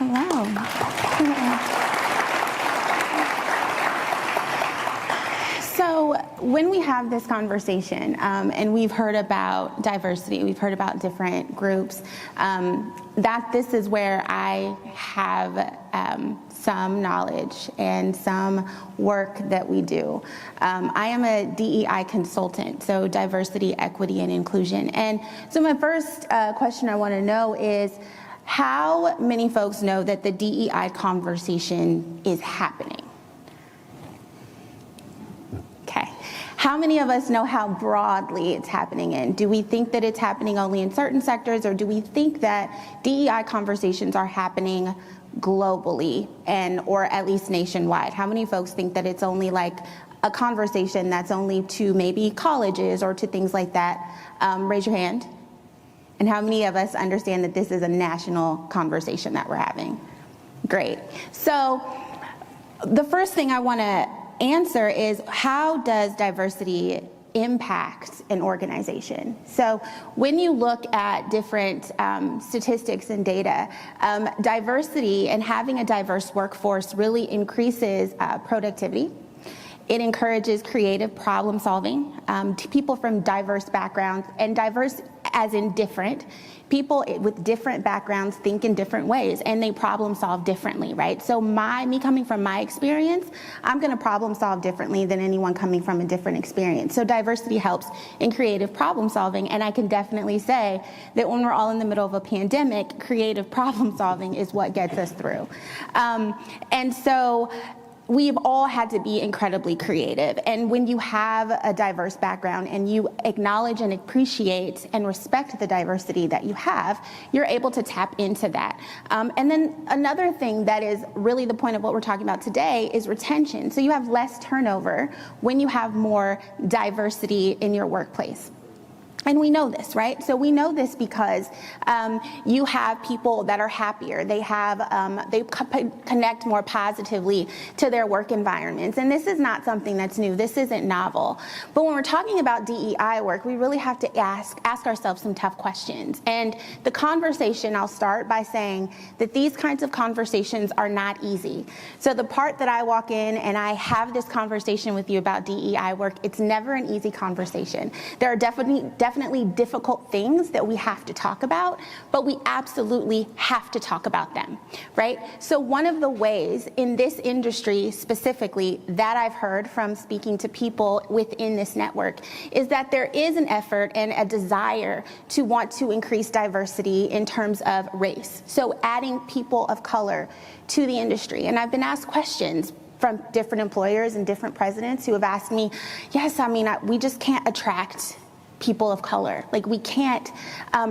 Hello. So when we have this conversation, and we've heard about diversity, we've heard about different groups, that this is where I have some knowledge and some work that we do. I am a DEI consultant, so diversity, equity, and inclusion. And so my first question I want to know is, how many folks know that the DEI conversation is happening? Okay. How many of us know how broadly it's happening in? Do we think that it's happening only in certain sectors, or do we think that DEI conversations are happening globally or at least nationwide? How many folks think that it's only like a conversation that's only to maybe colleges or to things like that? Raise your hand. And how many of us understand that this is a national conversation that we're having? Great. So the first thing I want to answer is, how does diversity impact an organization? So when you look at different statistics and data, diversity and having a diverse workforce really increases productivity. It encourages creative problem solving. People from diverse backgrounds, and diverse as in different, people with different backgrounds think in different ways, and they problem solve differently, right? So me coming from my experience, I'm gonna problem solve differently than anyone coming from a different experience. So diversity helps in creative problem solving, and I can definitely say that when we're all in the middle of a pandemic, creative problem solving is what gets us through. And so we've all had to be incredibly creative. And when you have a diverse background and you acknowledge and appreciate and respect the diversity that you have, you're able to tap into that. And then another thing that is really the point of what we're talking about today is retention. So you have less turnover when you have more diversity in your workplace. And we know this, right? So we know this because you have people that are happier. They connect more positively to their work environments. And this is not something that's new. This isn't novel. But when we're talking about DEI work, we really have to ask ourselves some tough questions. And the conversation, I'll start by saying that these kinds of conversations are not easy. So the part that I walk in and I have this conversation with you about DEI work, it's never an easy conversation. There are definitely difficult things that we have to talk about, but we absolutely have to talk about them, right? So one of the ways in this industry specifically that I've heard from speaking to people within this network is that there is an effort and a desire to want to increase diversity in terms of race. So adding people of color to the industry. And I've been asked questions from different employers and different presidents who have asked me, yes, I mean, we just can't attract people of color. Like, we can't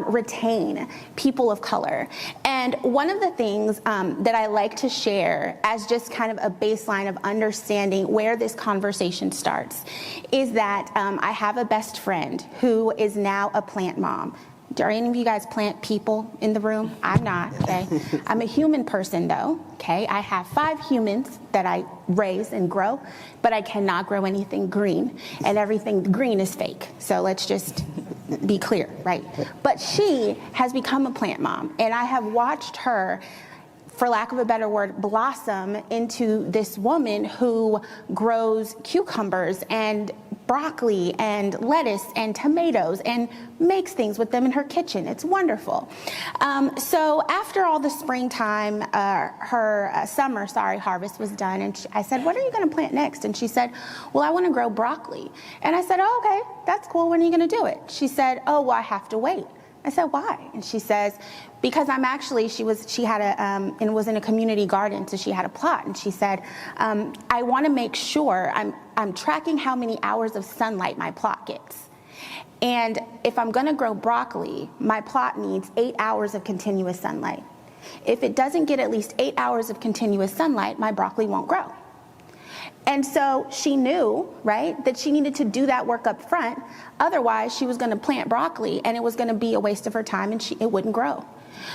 retain people of color. And one of the things that I like to share as just kind of a baseline of understanding where this conversation starts is that I have a best friend who is now a plant mom. Do any of you guys plant people in the room? I'm not, okay? I'm a human person though, okay? I have 5 humans that I raise and grow, but I cannot grow anything green, and everything green is fake. So let's just be clear, right? But she has become a plant mom, and I have watched her, for lack of a better word, blossom into this woman who grows cucumbers and broccoli and lettuce and tomatoes and makes things with them in her kitchen. It's wonderful. So after all the springtime, her summer harvest was done, and I said, what are you going to plant next? And she said, well, I want to grow broccoli. And I said, oh, okay, that's cool. When are you going to do it? She said, oh, well, I have to wait. I said, why? And she says, because I'm actually, she had and was in a community garden, so she had a plot. And she said, I want to make sure I'm tracking how many hours of sunlight my plot gets. And if I'm going to grow broccoli, my plot needs 8 hours of continuous sunlight. If it doesn't get at least 8 hours of continuous sunlight, my broccoli won't grow. And so she knew, right, that she needed to do that work up front. Otherwise, she was going to plant broccoli, and it was going to be a waste of her time, and it wouldn't grow.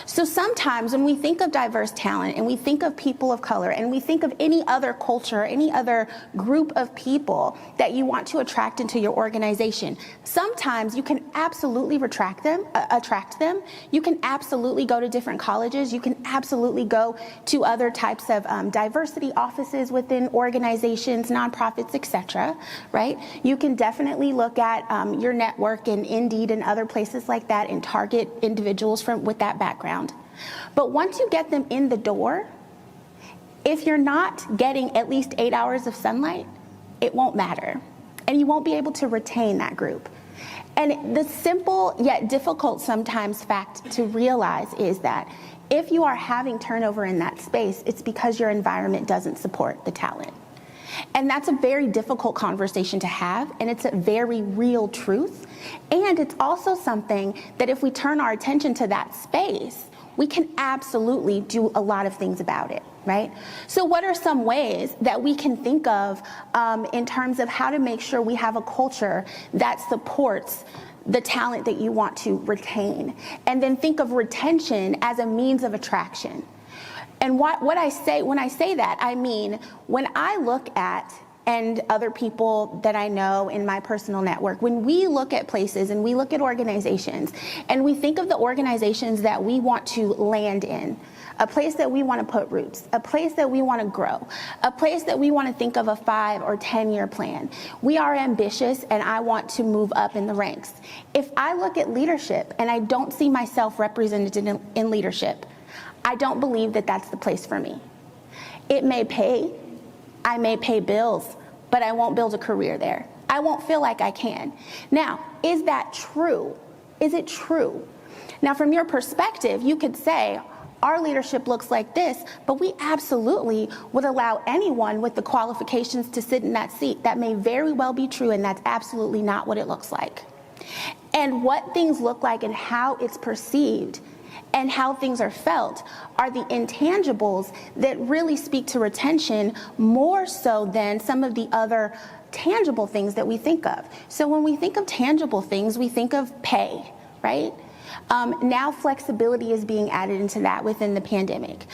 So sometimes when we think of diverse talent and we think of people of color and we think of any other culture, any other group of people that you want to attract into your organization, sometimes you can absolutely attract them. You can absolutely go to different colleges. You can absolutely go to other types of diversity offices within organizations, nonprofits, etc. Right? You can definitely look at your network and Indeed and other places like that and target individuals with that background. But once you get them in the door, if you're not getting at least 8 hours of sunlight, it won't matter. And you won't be able to retain that group. And the simple yet difficult sometimes fact to realize is that if you are having turnover in that space, it's because your environment doesn't support the talent. And that's a very difficult conversation to have, and it's a very real truth. And it's also something that if we turn our attention to that space, we can absolutely do a lot of things about it, right? So what are some ways that we can think of in terms of how to make sure we have a culture that supports the talent that you want to retain? And then think of retention as a means of attraction. And what I say, when I say that, I mean, when I look at, and other people that I know in my personal network, when we look at places and we look at organizations and we think of the organizations that we want to land in, a place that we want to put roots, a place that we want to grow, a place that we want to think of a 5 or 10-year plan. We are ambitious and I want to move up in the ranks. If I look at leadership and I don't see myself represented in leadership, I don't believe that that's the place for me. It may pay, I may pay bills, but I won't build a career there. I won't feel like I can. Now, is that true? Is it true? Now, from your perspective, you could say, our leadership looks like this, but we absolutely would allow anyone with the qualifications to sit in that seat. That may very well be true, and that's absolutely not what it looks like. And what things look like and how it's perceived and how things are felt are the intangibles that really speak to retention more so than some of the other tangible things that we think of. So when we think of tangible things, we think of pay, right? Now flexibility is being added into that within the pandemic.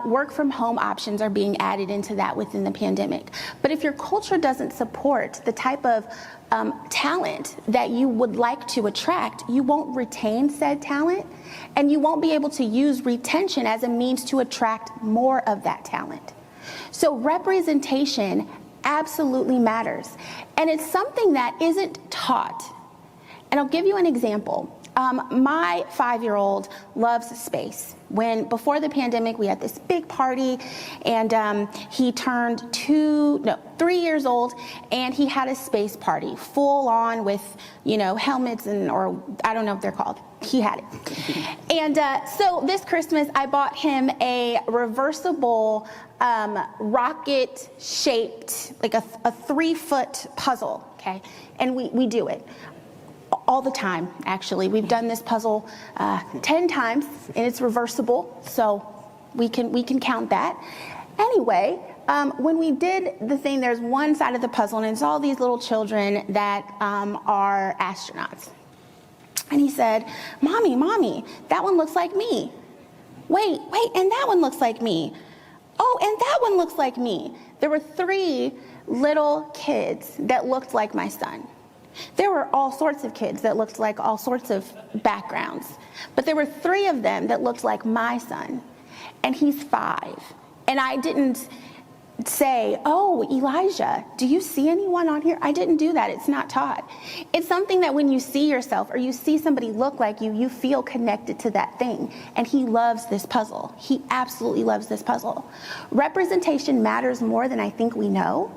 Work from home options are being added into that within the pandemic. But if your culture doesn't support the type of talent that you would like to attract, you won't retain said talent, and you won't be able to use retention as a means to attract more of that talent. So representation absolutely matters, and it's something that isn't taught. And I'll give you an example. My 5-year-old loves space. Before the pandemic, we had this big party, and he turned 3 years old, and he had a space party, full on with, helmets or I don't know what they're called. He had it. And so this Christmas, I bought him a reversible rocket-shaped, like a 3-foot puzzle, okay? And we do it all the time, actually. We've done this puzzle 10 times, and it's reversible, so we can count that. Anyway, when we did the thing, there's one side of the puzzle, and it's all these little children that are astronauts. And he said, Mommy, that one looks like me. Wait, and that one looks like me. Oh, and that one looks like me. There were 3 little kids that looked like my son. There were all sorts of kids that looked like all sorts of backgrounds, but there were 3 of them that looked like my son, and he's 5. And I didn't say, oh, Elijah, do you see anyone on here? I didn't do that. It's not taught. It's something that when you see yourself or you see somebody look like you feel connected to that thing. And he loves this puzzle. He absolutely loves this puzzle. Representation matters more than I think we know.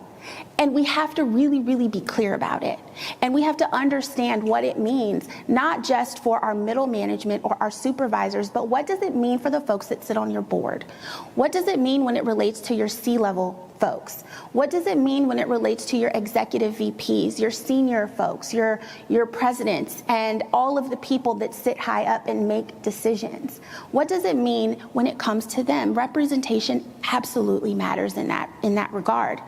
And we have to really, really be clear about it. And we have to understand what it means, not just for our middle management or our supervisors, but what does it mean for the folks that sit on your board? What does it mean when it relates to your C-level folks? What does it mean when it relates to your executive VPs, your senior folks, your presidents, and all of the people that sit high up and make decisions? What does it mean when it comes to them? Representation absolutely matters in that regard.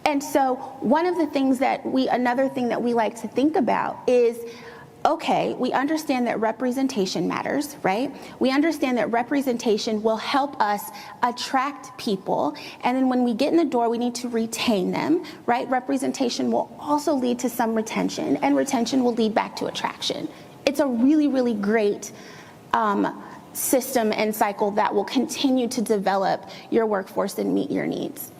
And so another thing that we like to think about is okay, we understand that representation matters, right? We understand that representation will help us attract people, and then when we get in the door, we need to retain them, right? Representation will also lead to some retention, and retention will lead back to attraction. It's a really, really great system and cycle that will continue to develop your workforce and meet your needs.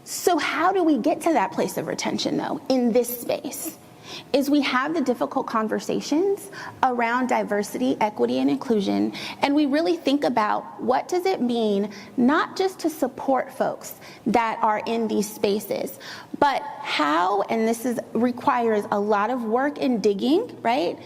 So how do we get to that place of retention, though, in this space? Is we have the difficult conversations around diversity, equity, and inclusion, and we really think about what does it mean not just to support folks that are in these spaces, but how, and this requires a lot of work and digging, right?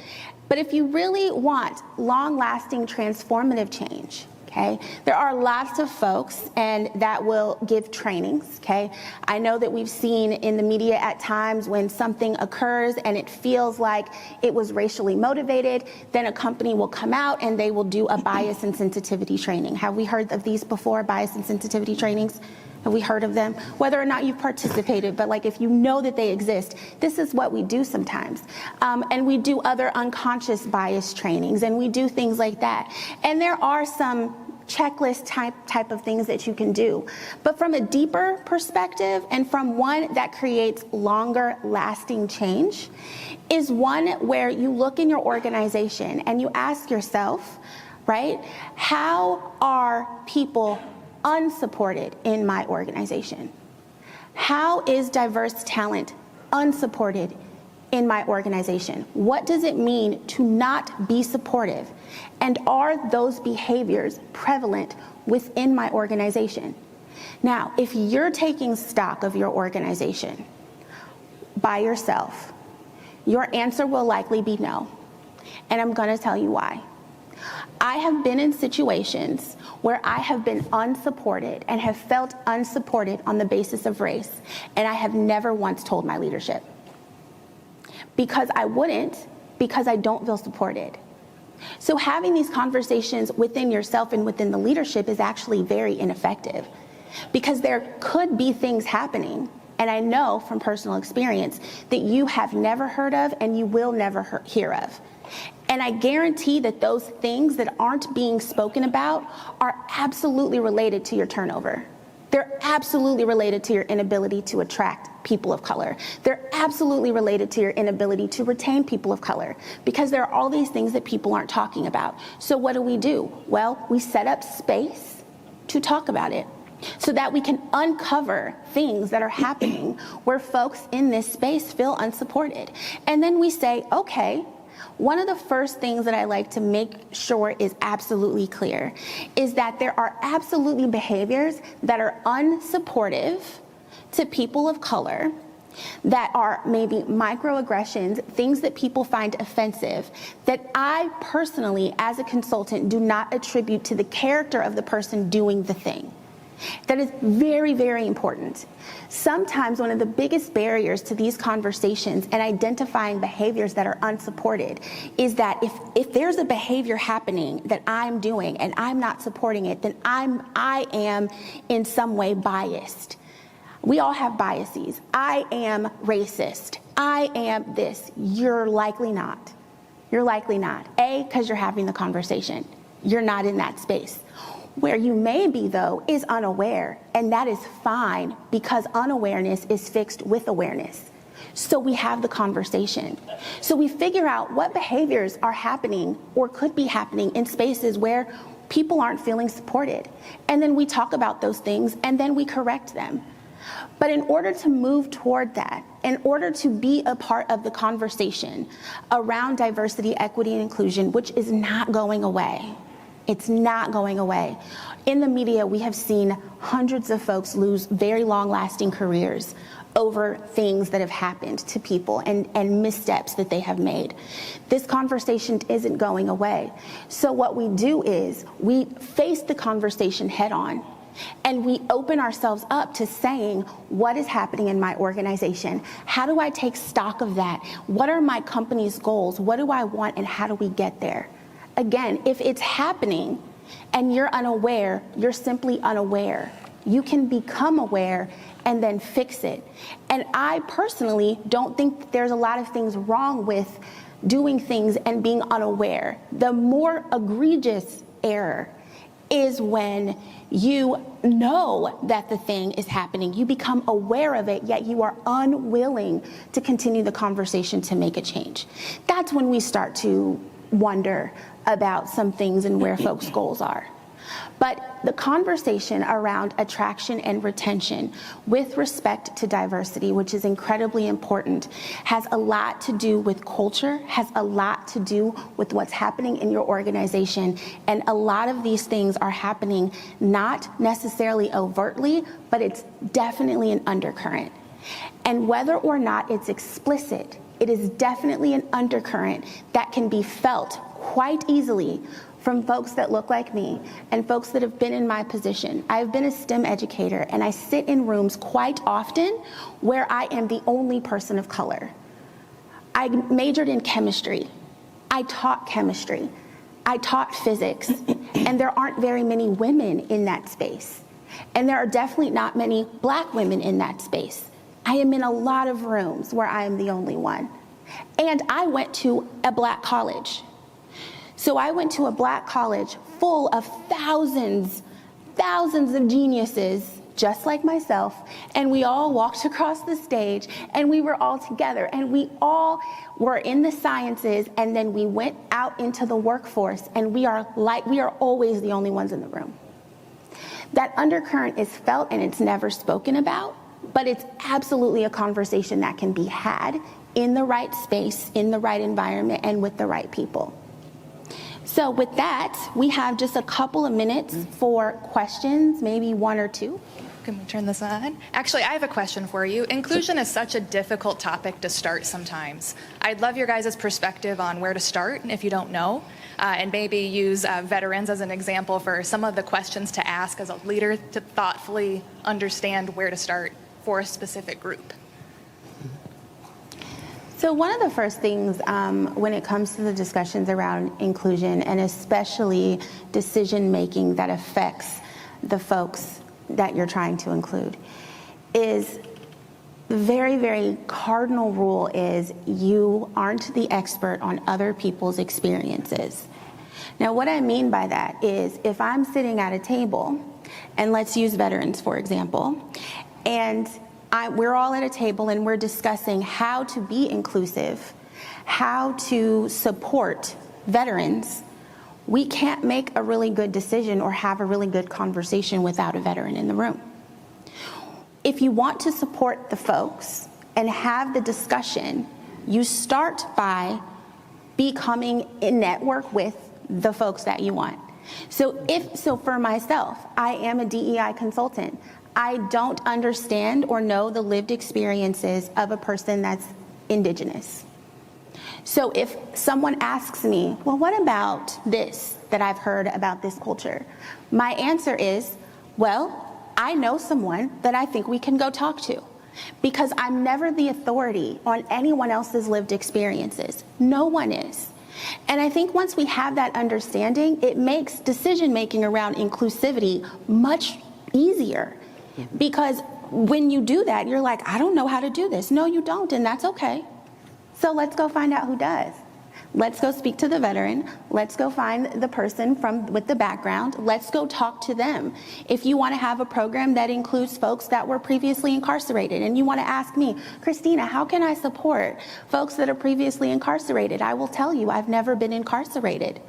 But if you really want long-lasting transformative change, okay, there are lots of folks and that will give trainings, okay? I know that we've seen in the media at times when something occurs and it feels like it was racially motivated, then a company will come out and they will do a bias and sensitivity training. Have we heard of these before, bias and sensitivity trainings? Have we heard of them? Whether or not you've participated, but like if you know that they exist, this is what we do sometimes. And we do other unconscious bias trainings, and we do things like that. And there are some checklist type of things that you can do. But from a deeper perspective, and from one that creates longer lasting change, is one where you look in your organization and you ask yourself, right, how are people unsupported in my organization? How is diverse talent unsupported in my organization? What does it mean to not be supportive? And are those behaviors prevalent within my organization? Now, if you're taking stock of your organization by yourself, your answer will likely be no. And I'm going to tell you why. I have been in situations where I have been unsupported and have felt unsupported on the basis of race, and I have never once told my leadership. Because I wouldn't, because I don't feel supported. So having these conversations within yourself and within the leadership is actually very ineffective, because there could be things happening, and I know from personal experience that you have never heard of and you will never hear of. And I guarantee that those things that aren't being spoken about are absolutely related to your turnover. They're absolutely related to your inability to attract people of color. They're absolutely related to your inability to retain people of color, because there are all these things that people aren't talking about. So what do? Well, we set up space to talk about it so that we can uncover things that are happening where folks in this space feel unsupported. And then we say, okay, one of the first things that I like to make sure is absolutely clear is that there are absolutely behaviors that are unsupportive to people of color, that are maybe microaggressions, things that people find offensive, that I personally, as a consultant, do not attribute to the character of the person doing the thing. That is very, very important. Sometimes one of the biggest barriers to these conversations and identifying behaviors that are unsupported is that if there's a behavior happening that I'm doing and I'm not supporting it, then I am in some way biased. We all have biases. I am racist. I am this. You're likely not. You're likely not. A, because you're having the conversation. You're not in that space. Where you may be, though, is unaware, and that is fine, because unawareness is fixed with awareness. So we have the conversation. So we figure out what behaviors are happening or could be happening in spaces where people aren't feeling supported. And then we talk about those things, and then we correct them. But in order to move toward that, in order to be a part of the conversation around diversity, equity, and inclusion, which is not going away, it's not going away. In the media, we have seen hundreds of folks lose very long-lasting careers over things that have happened to people and missteps that they have made. This conversation isn't going away. So what we do is we face the conversation head on, and we open ourselves up to saying, what is happening in my organization? How do I take stock of that? What are my company's goals? What do I want, and how do we get there? Again, if it's happening and you're unaware, you're simply unaware. You can become aware and then fix it. And I personally don't think that there's a lot of things wrong with doing things and being unaware. The more egregious error is when you know that the thing is happening, you become aware of it, yet you are unwilling to continue the conversation to make a change. That's when we start to wonder about some things and where folks' goals are. But the conversation around attraction and retention with respect to diversity, which is incredibly important, has a lot to do with culture, has a lot to do with what's happening in your organization. And a lot of these things are happening not necessarily overtly, but it's definitely an undercurrent. And whether or not it's explicit, it is definitely an undercurrent that can be felt quite easily from folks that look like me and folks that have been in my position. I've been a STEM educator, and I sit in rooms quite often where I am the only person of color. I majored in chemistry. I taught chemistry. I taught physics, and there aren't very many women in that space. And there are definitely not many Black women in that space. I am in a lot of rooms where I am the only one. And I went to a Black college. So I went to a Black college full of thousands of geniuses, just like myself, and we all walked across the stage, and we were all together, and we all were in the sciences, and then we went out into the workforce, and we are always the only ones in the room. That undercurrent is felt, and it's never spoken about, but it's absolutely a conversation that can be had in the right space, in the right environment, and with the right people. So with that, we have just a couple of minutes for questions, maybe one or two. Can we turn this on? Actually, I have a question for you. Inclusion is such a difficult topic to start sometimes. I'd love your guys' perspective on where to start if you don't know, and maybe use veterans as an example for some of the questions to ask as a leader to thoughtfully understand where to start for a specific group. So one of the first things when it comes to the discussions around inclusion, and especially decision-making that affects the folks that you're trying to include, is the very, very cardinal rule is you aren't the expert on other people's experiences. Now, what I mean by that is if I'm sitting at a table, and let's use veterans, for example, and we're all at a table and we're discussing how to be inclusive, how to support veterans, we can't make a really good decision or have a really good conversation without a veteran in the room. If you want to support the folks and have the discussion, you start by becoming in network with the folks that you want. So for myself, I am a DEI consultant. I don't understand or know the lived experiences of a person that's Indigenous. So if someone asks me, well, what about this that I've heard about this culture? My answer is, well, I know someone that I think we can go talk to, because I'm never the authority on anyone else's lived experiences. No one is. And I think once we have that understanding, it makes decision-making around inclusivity much easier. Because when you do that, you're like, I don't know how to do this. No, you don't, and that's okay. So let's go find out who does. Let's go speak to the veteran. Let's go find the person with the background. Let's go talk to them. If you want to have a program that includes folks that were previously incarcerated, and you want to ask me, Christina, how can I support folks that are previously incarcerated? I will tell you, I've never been incarcerated.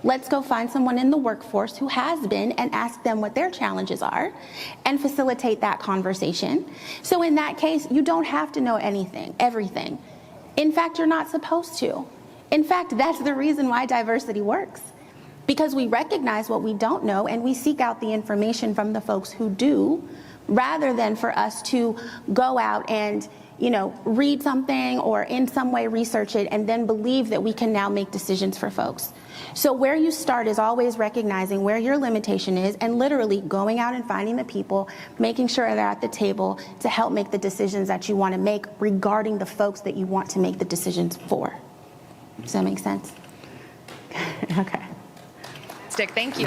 Let's go find someone in the workforce who has been and ask them what their challenges are and facilitate that conversation. So in that case, you don't have to know everything. In fact, you're not supposed to. In fact, that's the reason why diversity works, because we recognize what we don't know and we seek out the information from the folks who do, rather than for us to go out and read something or in some way research it and then believe that we can now make decisions for folks. So where you start is always recognizing where your limitation is and literally going out and finding the people, making sure they're at the table to help make the decisions that you want to make regarding the folks that you want to make the decisions for. Does that make sense? Okay. Thank you.